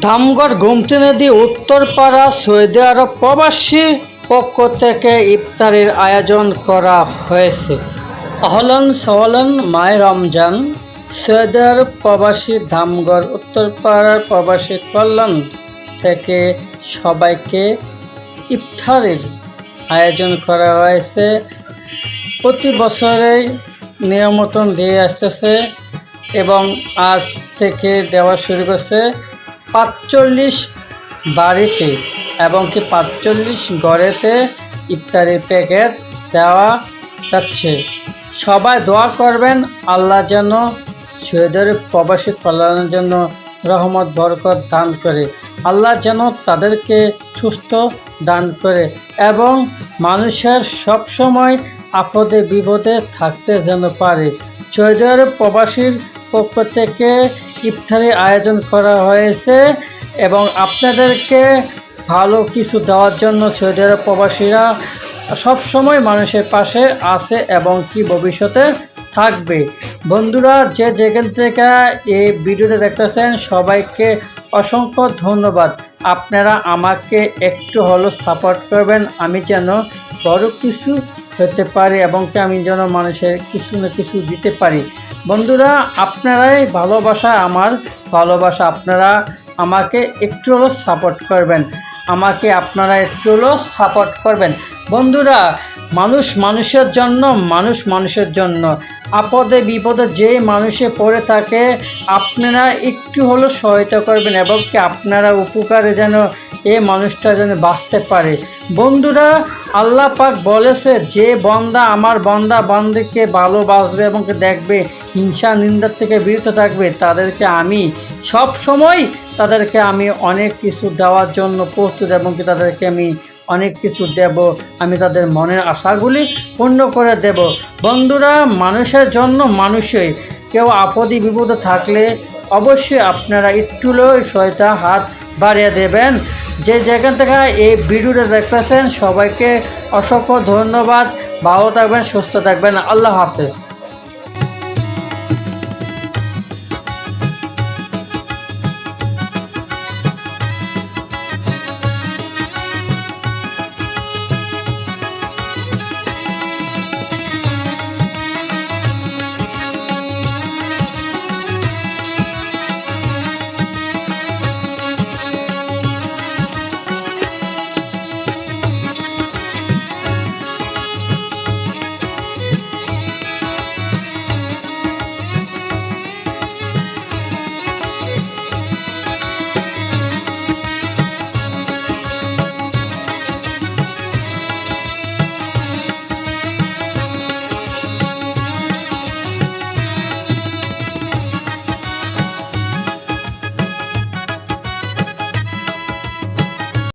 ধামগড় গোমতী নদী উত্তরপাড়া সৌদি আরব প্রবাসী পক্ষ থেকে ইফতারের আয়োজন করা হয়েছে। আহলান সাহলান মাহে রমজান। সৌদি আরব প্রবাসী ধামগড় উত্তরপাড়ার প্রবাসী কল্যাণ থেকে সবাইকে ইফতারের আয়োজন করা হয়েছে। প্রতি বছরেই নিয়মতন দিয়ে আসতেছে এবং আজ থেকে দেওয়া শুরু করছে ৪৫ বাড়িতে এবং কি ৪৫ ঘরেতে ইফতারের প্যাকেট দেওয়া যাচ্ছে। সবাই দোয়া করবেন আল্লাহ যেন সৌদি আরব প্রবাসী কল্যাণের জন্য রহমত বরকত দান করে, আল্লাহ যেন তাদেরকে সুস্থ দান করে এবং মানুষের সবসময় আপদে বিপদে থাকতে যেন পারে। সৌদি আরব প্রবাসীর পক্ষ থেকে ইফতারের আয়োজন করা হয়েছে এবং আপনাদেরকে ভালো কিছু দেওয়ার জন্য সৌদি আরব প্রবাসীরা সবসময় মানুষের পাশে আছে এবং কি ভবিষ্যতে থাকবে। বন্ধুরা, যে যেখান থেকে এই ভিডিওটা দেখতেছেন সবাইকে অসংখ্য ধন্যবাদ। আপনারা আমাকে একটু হলো সাপোর্ট করবেন, আমি যেন বড় কিছু হতে পারি এবং কি আমি যেন মানুষের কিছু না কিছু দিতে পারি। বন্ধুরা, আপনারাই ভালোবাসা, আমার ভালোবাসা, আপনারা আমাকে একটু হলো সাপোর্ট করবেন, আমাকে আপনারা একটু হলো সাপোর্ট করবেন। বন্ধুরা, মানুষ মানুষের জন্য, মানুষ মানুষের জন্য, আপদে বিপদে যে মানুষে পড়ে থাকে আপনারা একটু হলো সহায়তা করবেন এবং কি আপনারা উপকারে যেন এই মানুষটা যেন বাঁচতে পারে। বন্ধুরা, আল্লাহ পাক বলেছে যে বন্দা আমার বন্দা বান্দাকে ভালোবাসবে এবং দেখবে, হিংসা নিন্দার থেকে বিরত থাকবে, তাদেরকে আমি সব সময় তাদেরকে আমি অনেক কিছু দেওয়ার জন্য প্রস্তুত এবং কি তাদেরকে আমি অনেক কিছু দেব, আমি তাদের মনের আশাগুলি পূর্ণ করে দেব। বন্ধুরা, মানুষের জন্য মানুষই, কেউ আপদে বিপদে থাকলে অবশ্যই আপনারা একটু সহায়তা হাত বাড়িয়ে দেবেন। যে যেখান থেকে এই ভিডিওটা দেখতেছেন সবাইকে অসংখ্য ধন্যবাদ। ভালো থাকবেন, সুস্থ থাকবেন। আল্লাহ হাফেজ।